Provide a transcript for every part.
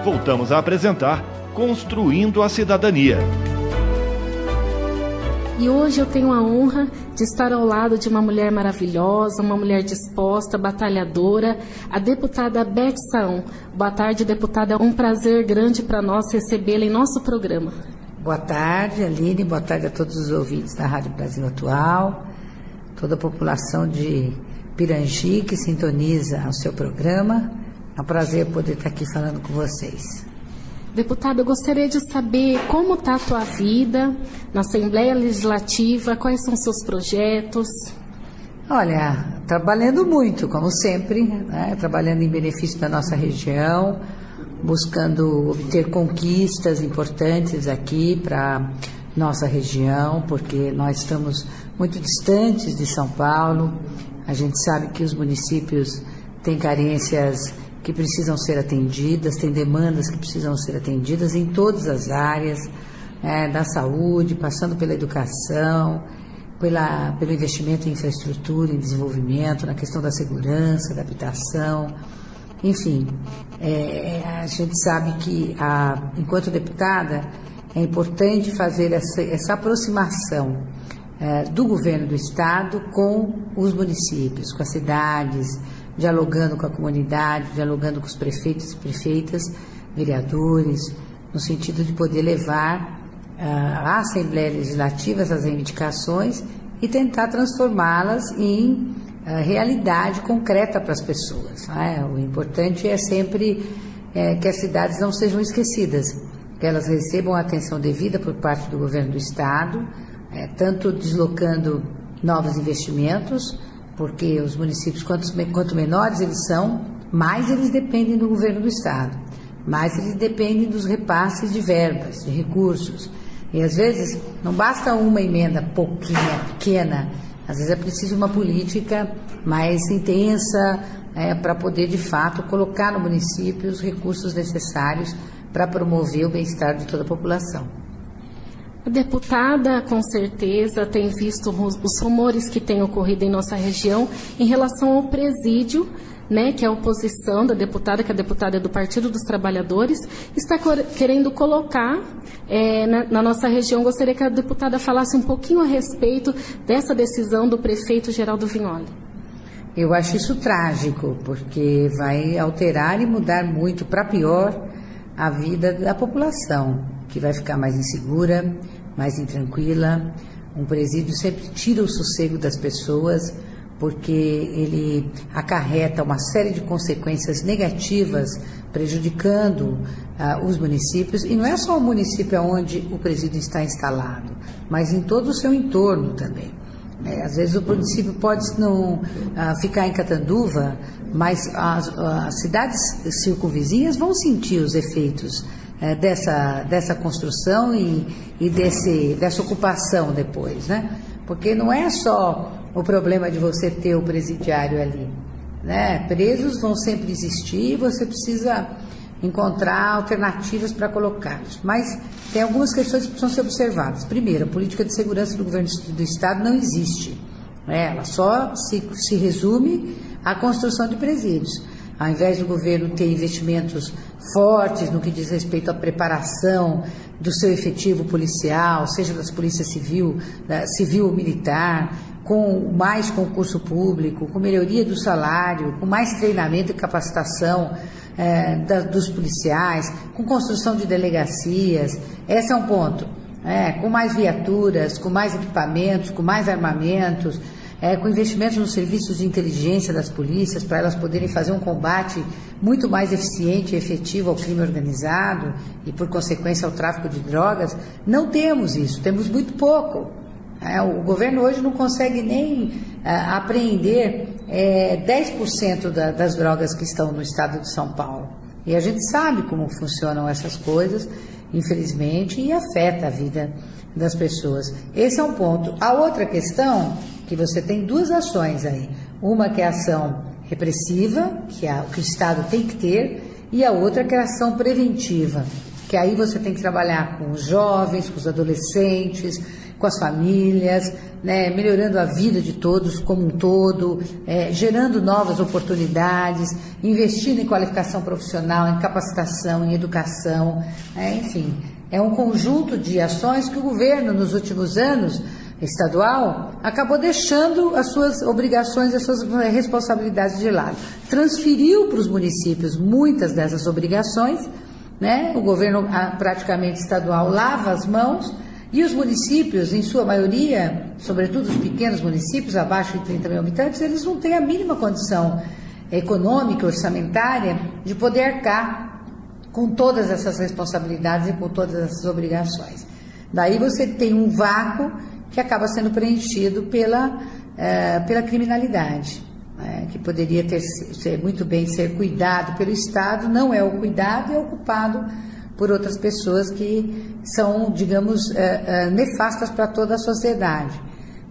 Voltamos a apresentar Construindo a Cidadania. E hoje eu tenho a honra de estar ao lado de uma mulher maravilhosa, uma mulher disposta, batalhadora, a deputada Beth Saão. Boa tarde, deputada. É um prazer grande para nós recebê-la em nosso programa. Boa tarde, Aline. Boa tarde a todos os ouvintes da Rádio Brasil Atual, toda a população de Pirangi que sintoniza o seu programa. É um prazer poder estar aqui falando com vocês. Deputada, eu gostaria de saber como está a tua vida na Assembleia Legislativa, quais são os seus projetos? Olha, trabalhando muito, como sempre, né? Trabalhando em benefício da nossa região, buscando obter conquistas importantes aqui para nossa região, porque nós estamos muito distantes de São Paulo. A gente sabe que os municípios têm carências que precisam ser atendidas, tem demandas que precisam ser atendidas em todas as áreas, da saúde, passando pela educação, pelo investimento em infraestrutura, em desenvolvimento, na questão da segurança, da habitação, enfim. A gente sabe que, enquanto deputada, é importante fazer essa aproximação do governo do Estado com os municípios, com as cidades, dialogando com a comunidade, dialogando com os prefeitos e prefeitas, vereadores, no sentido de poder levar à Assembleia Legislativa essas reivindicações e tentar transformá-las em realidade concreta para as pessoas. O importante é sempre que as cidades não sejam esquecidas, que elas recebam a atenção devida por parte do governo do Estado, tanto deslocando novos investimentos, porque os municípios, quanto menores eles são, mais eles dependem do governo do Estado, mais eles dependem dos repasses de verbas, de recursos. E às vezes não basta uma emenda pouquinha, pequena, às vezes é preciso uma política mais intensa para poder, de fato, colocar no município os recursos necessários para promover o bem-estar de toda a população. A deputada, com certeza, tem visto os rumores que têm ocorrido em nossa região em relação ao presídio, que é a oposição da deputada, que a deputada é do Partido dos Trabalhadores, está querendo colocar na nossa região. Gostaria que a deputada falasse um pouquinho a respeito dessa decisão do prefeito Geraldo Vignoli. Eu acho isso trágico, porque vai alterar e mudar muito para pior a vida da população, que vai ficar mais insegura, mais intranquila. Um presídio sempre tira o sossego das pessoas, porque ele acarreta uma série de consequências negativas, prejudicando os municípios, e não é só o município onde o presídio está instalado, mas em todo o seu entorno também. Às vezes o município pode não ficar em Catanduva, mas as cidades circunvizinhas vão sentir os efeitos dessa construção e dessa ocupação depois, Porque não é só o problema de você ter o presidiário ali, Presos vão sempre existir e você precisa encontrar alternativas para colocá-los. Mas tem algumas questões que precisam ser observadas. Primeiro, a política de segurança do governo do Estado não existe. Ela só se resume à construção de presídios. Ao invés do governo ter investimentos fortes no que diz respeito à preparação do seu efetivo policial, seja das polícias civil ou militar, com mais concurso público, com melhoria do salário, com mais treinamento e capacitação dos policiais, com construção de delegacias, esse é um ponto, com mais viaturas, com mais equipamentos, com mais armamentos, com investimentos nos serviços de inteligência das polícias, para elas poderem fazer um combate muito mais eficiente e efetivo ao crime organizado e, por consequência, ao tráfico de drogas. Não temos isso, temos muito pouco. O governo hoje não consegue nem apreender 10% das drogas que estão no estado de São Paulo. E a gente sabe como funcionam essas coisas, infelizmente, e afeta a vida das pessoas. Esse é um ponto. A outra questão, que você tem duas ações aí. Uma que é a ação repressiva, que é o que o Estado tem que ter, e a outra que é a ação preventiva, que aí você tem que trabalhar com os jovens, com os adolescentes, com as famílias, né, melhorando a vida de todos como um todo, gerando novas oportunidades, investindo em qualificação profissional, em capacitação, em educação, enfim, é um conjunto de ações que o governo nos últimos anos estadual acabou deixando as suas obrigações, as suas responsabilidades de lado. Transferiu para os municípios muitas dessas obrigações, né? O governo praticamente estadual lava as mãos e os municípios, em sua maioria, sobretudo os pequenos municípios, abaixo de 30 mil habitantes, eles não têm a mínima condição econômica, orçamentária, de poder arcar com todas essas responsabilidades e com todas essas obrigações. Daí você tem um vácuo que acaba sendo preenchido pela criminalidade, né, que poderia muito bem ser cuidado pelo Estado, não é o cuidado, é ocupado por outras pessoas que são, digamos, nefastas para toda a sociedade.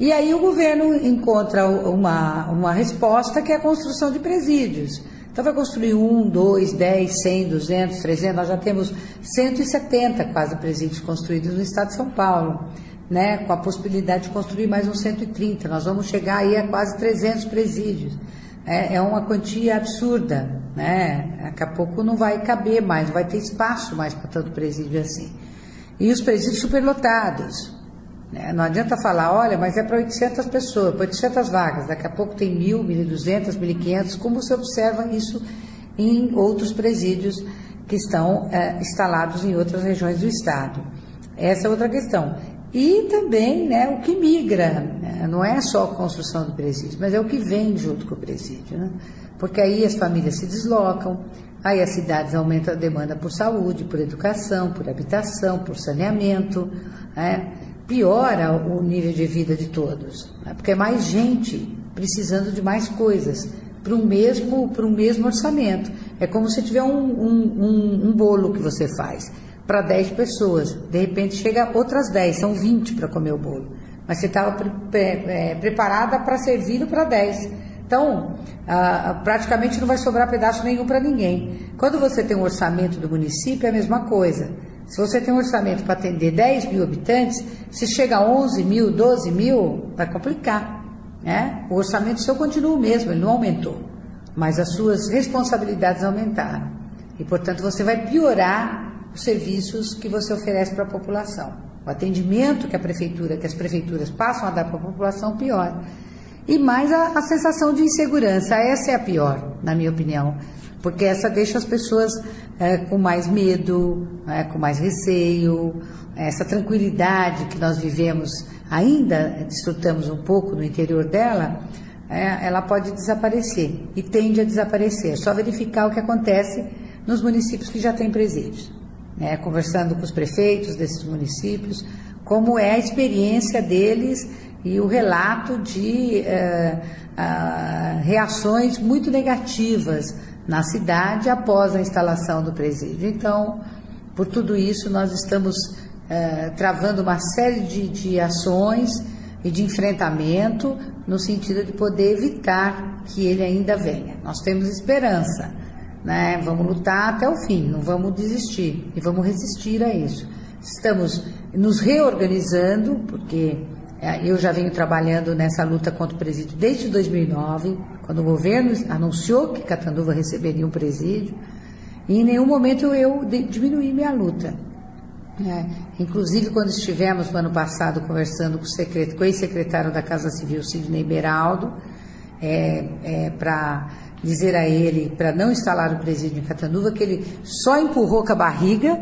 E aí o governo encontra uma resposta, que é a construção de presídios. Então vai construir 1, 2, 10, 100, 200, 300, nós já temos 170 quase presídios construídos no estado de São Paulo, né, com a possibilidade de construir mais uns 130, nós vamos chegar aí a quase 300 presídios. É uma quantia absurda, né? Daqui a pouco não vai caber mais, não vai ter espaço mais para tanto presídio assim. E os presídios superlotados, né? Não adianta falar, olha, mas é para 800 pessoas, para 800 vagas, daqui a pouco tem 1.000, 1.200, 1.500, como se observa isso em outros presídios que estão instalados em outras regiões do estado. Essa é outra questão. E também, né, o que migra, né, não é só a construção do presídio, mas é o que vem junto com o presídio, né? Porque aí as famílias se deslocam, aí as cidades aumentam a demanda por saúde, por educação, por habitação, por saneamento, né? Piora o nível de vida de todos, né? Porque é mais gente precisando de mais coisas para um mesmo orçamento. É como se tiver um bolo que você faz para 10 pessoas, de repente chega outras 10, são 20 para comer o bolo, mas você estava preparada para servir para 10, então praticamente não vai sobrar pedaço nenhum para ninguém. Quando você tem um orçamento do município é a mesma coisa, se você tem um orçamento para atender 10 mil habitantes, se chega a 11 mil, 12 mil, vai complicar, né? O orçamento seu continua o mesmo, ele não aumentou, mas as suas responsabilidades aumentaram, e portanto você vai piorar os serviços que você oferece para a população. O atendimento que as prefeituras passam a dar para a população pior. E mais a sensação de insegurança, essa é a pior, na minha opinião, porque essa deixa as pessoas com mais medo, com mais receio, essa tranquilidade que nós vivemos, ainda desfrutamos um pouco no interior dela, ela pode desaparecer, e tende a desaparecer. É só verificar o que acontece nos municípios que já têm presídios. Conversando com os prefeitos desses municípios, como é a experiência deles e o relato de reações muito negativas na cidade após a instalação do presídio. Então, por tudo isso, nós estamos travando uma série de ações e de enfrentamento no sentido de poder evitar que ele ainda venha. Nós temos esperança, né? Vamos lutar até o fim, não vamos desistir e vamos resistir a isso. Estamos nos reorganizando, porque eu já venho trabalhando nessa luta contra o presídio desde 2009, quando o governo anunciou que Catanduva receberia um presídio, e em nenhum momento eu diminuí minha luta. Inclusive, quando estivemos no ano passado conversando com o ex-secretário da Casa Civil, Sidney Beraldo, para dizer a ele para não instalar o presídio em Catanduva, que ele só empurrou com a barriga.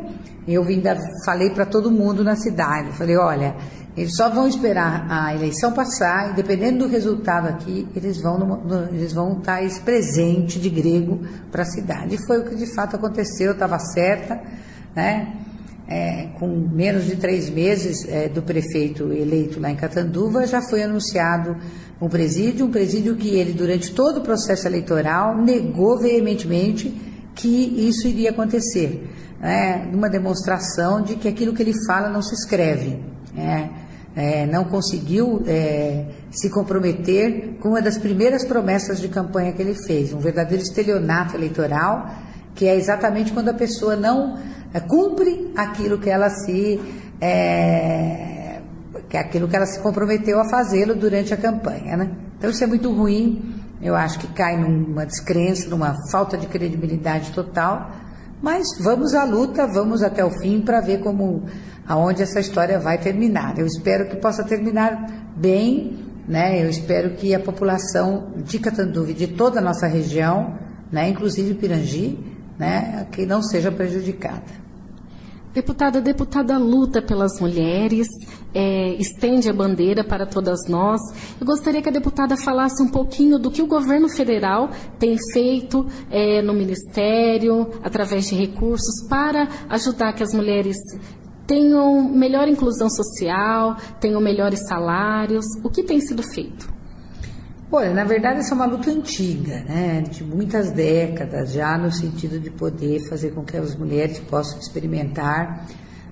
Eu ainda falei para todo mundo na cidade, falei, olha, eles só vão esperar a eleição passar e dependendo do resultado aqui, eles vão dar esse presente de grego para a cidade. E foi o que de fato aconteceu, estava certa, né? Com menos de 3 meses do prefeito eleito lá em Catanduva, já foi anunciado um presídio que ele, durante todo o processo eleitoral, negou veementemente que isso iria acontecer, numa demonstração de que aquilo que ele fala não se escreve, não conseguiu se comprometer com uma das primeiras promessas de campanha que ele fez, um verdadeiro estelionato eleitoral, que é exatamente quando a pessoa não cumpre aquilo que ela que é aquilo que ela se comprometeu a fazê-lo durante a campanha, né? Então isso é muito ruim, eu acho que cai numa descrença, numa falta de credibilidade total, mas vamos à luta, vamos até o fim para ver aonde essa história vai terminar. Eu espero que possa terminar bem, né? Eu espero que a população de Catanduva, de toda a nossa região, né, inclusive Pirangi, né, que não seja prejudicada. Deputada, a deputada luta pelas mulheres, estende a bandeira para todas nós. Eu gostaria que a deputada falasse um pouquinho do que o governo federal tem feito no Ministério, através de recursos, para ajudar que as mulheres tenham melhor inclusão social, tenham melhores salários. O que tem sido feito? Olha, na verdade essa é uma luta antiga, né, de muitas décadas já, no sentido de poder fazer com que as mulheres possam experimentar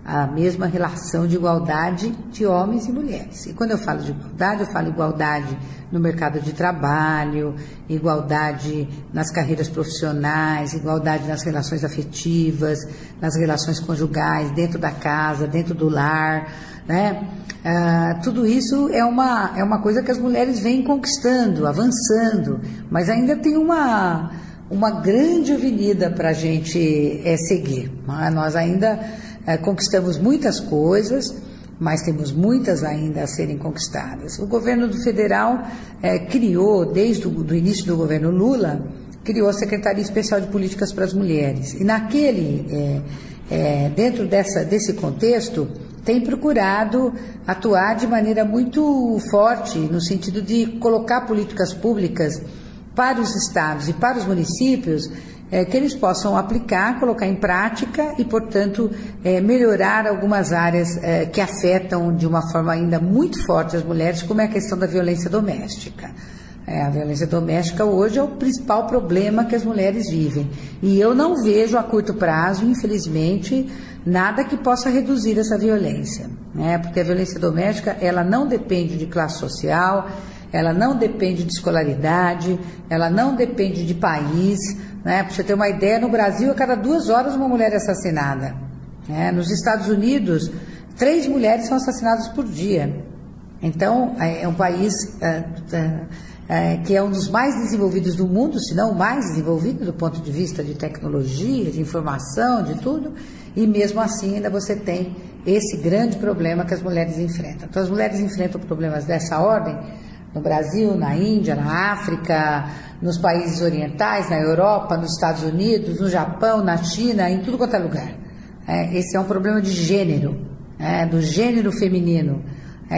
a mesma relação de igualdade de homens e mulheres. E quando eu falo de igualdade, eu falo igualdade no mercado de trabalho, igualdade nas carreiras profissionais, igualdade nas relações afetivas, nas relações conjugais, dentro da casa, dentro do lar, né? Tudo isso é uma coisa que as mulheres vêm conquistando, avançando, mas ainda tem uma grande avenida para a gente seguir. Nós ainda conquistamos muitas coisas, mas temos muitas ainda a serem conquistadas. O governo federal criou, desde o início do governo Lula, criou a Secretaria Especial de Políticas para as Mulheres. E dentro desse contexto, tem procurado atuar de maneira muito forte no sentido de colocar políticas públicas para os estados e para os municípios que eles possam aplicar, colocar em prática e, portanto, melhorar algumas áreas que afetam de uma forma ainda muito forte as mulheres, como é a questão da violência doméstica. A violência doméstica hoje é o principal problema que as mulheres vivem. E eu não vejo a curto prazo, infelizmente, nada que possa reduzir essa violência, né? Porque a violência doméstica, ela não depende de classe social, ela não depende de escolaridade, ela não depende de país, né? Para você ter uma ideia, no Brasil, a cada 2 horas uma mulher é assassinada, né? Nos Estados Unidos, 3 mulheres são assassinadas por dia. Então, é um país que é um dos mais desenvolvidos do mundo, se não o mais desenvolvido do ponto de vista de tecnologia, de informação, de tudo, e mesmo assim ainda você tem esse grande problema que as mulheres enfrentam. Então as mulheres enfrentam problemas dessa ordem no Brasil, na Índia, na África, nos países orientais, na Europa, nos Estados Unidos, no Japão, na China, em tudo quanto é lugar. Esse é um problema de gênero, do gênero feminino,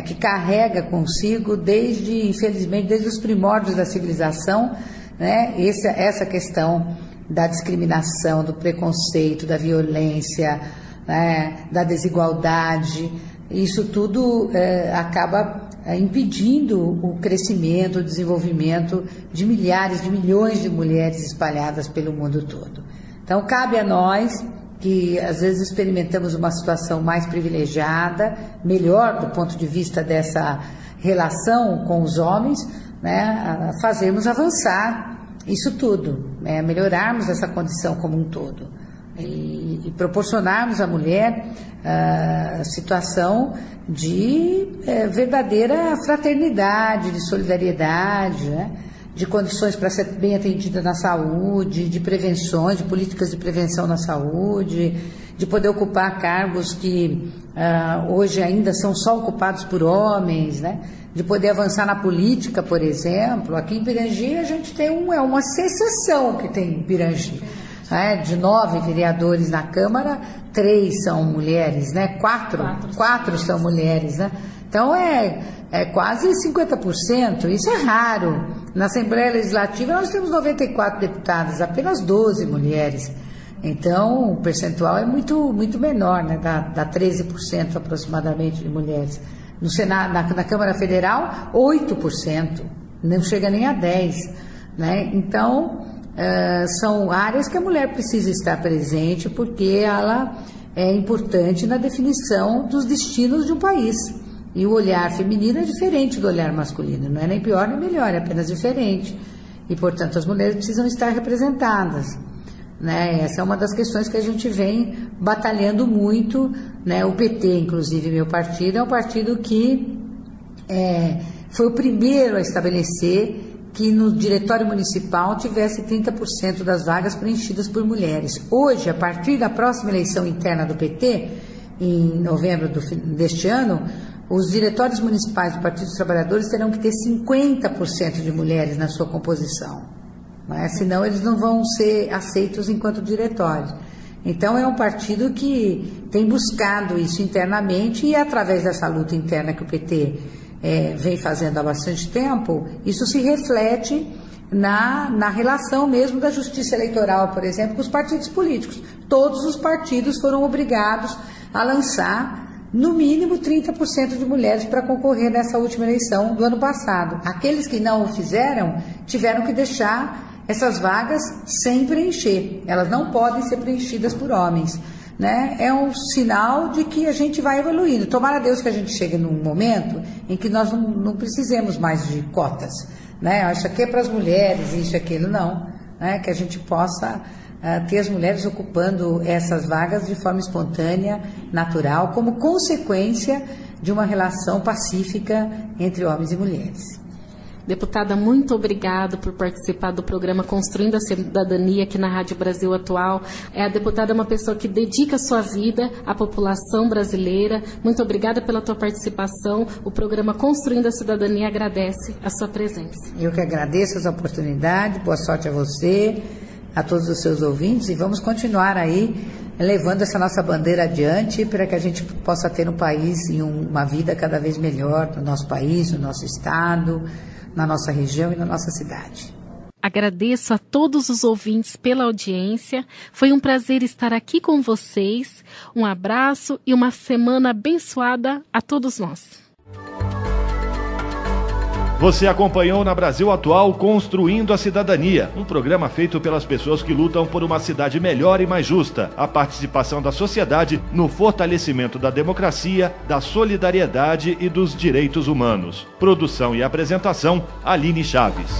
que carrega consigo infelizmente, desde os primórdios da civilização, né, essa questão da discriminação, do preconceito, da violência, né, da desigualdade. Isso tudo acaba impedindo o crescimento, o desenvolvimento de milhares, de milhões de mulheres espalhadas pelo mundo todo. Então, cabe a nós, que às vezes experimentamos uma situação mais privilegiada, melhor do ponto de vista dessa relação com os homens, né, fazermos avançar isso tudo, né, melhorarmos essa condição como um todo e proporcionarmos à mulher situação de verdadeira fraternidade, de solidariedade, né, de condições para ser bem atendida na saúde, de prevenções, de políticas de prevenção na saúde, de poder ocupar cargos que hoje ainda são só ocupados por homens, né? De poder avançar na política, por exemplo. Aqui em Pirangi a gente tem uma sensação que tem em Pirangi. De 9 vereadores na Câmara, 3 são mulheres, né? 4 são mulheres, né? Então é quase 50%, isso é raro. Na Assembleia Legislativa nós temos 94 deputadas, apenas 12 mulheres. Então o percentual é muito, muito menor, né? Dá 13% aproximadamente de mulheres. No Senado, na Câmara Federal, 8%, não chega nem a 10%. Né? Então, são áreas que a mulher precisa estar presente porque ela é importante na definição dos destinos de um país. E o olhar feminino é diferente do olhar masculino, não é nem pior nem melhor, é apenas diferente. E, portanto, as mulheres precisam estar representadas. né? Essa é uma das questões que a gente vem batalhando muito, né? O PT, inclusive, meu partido, é um partido que foi o primeiro a estabelecer que no diretório municipal tivesse 30% das vagas preenchidas por mulheres. Hoje, a partir da próxima eleição interna do PT, em novembro deste ano, os diretórios municipais do Partido dos Trabalhadores terão que ter 50% de mulheres na sua composição, né? Senão eles não vão ser aceitos enquanto diretórios. Então é um partido que tem buscado isso internamente e através dessa luta interna que o PT vem fazendo há bastante tempo, isso se reflete na relação mesmo da justiça eleitoral, por exemplo, com os partidos políticos. Todos os partidos foram obrigados a lançar no mínimo 30% de mulheres para concorrer nessa última eleição do ano passado. Aqueles que não o fizeram tiveram que deixar essas vagas sem preencher. Elas não podem ser preenchidas por homens, né? É um sinal de que a gente vai evoluindo. Tomara a Deus que a gente chegue num momento em que nós não precisemos mais de cotas, né? Isso aqui é para as mulheres, isso e aquilo, não, né? Que a gente possa ter as mulheres ocupando essas vagas de forma espontânea, natural, como consequência de uma relação pacífica entre homens e mulheres. Deputada, muito obrigada por participar do programa Construindo a Cidadania aqui na Rádio Brasil Atual. A deputada é uma pessoa que dedica a sua vida à população brasileira. Muito obrigada pela tua participação. O programa Construindo a Cidadania agradece a sua presença. Eu que agradeço essa oportunidade. Boa sorte a você, a todos os seus ouvintes, e vamos continuar aí levando essa nossa bandeira adiante para que a gente possa ter um país e uma vida cada vez melhor no nosso país, no nosso estado, na nossa região e na nossa cidade. Agradeço a todos os ouvintes pela audiência. Foi um prazer estar aqui com vocês. Um abraço e uma semana abençoada a todos nós. Você acompanhou na Brasil Atual Construindo a Cidadania, um programa feito pelas pessoas que lutam por uma cidade melhor e mais justa, a participação da sociedade no fortalecimento da democracia, da solidariedade e dos direitos humanos. Produção e apresentação, Aline Chaves.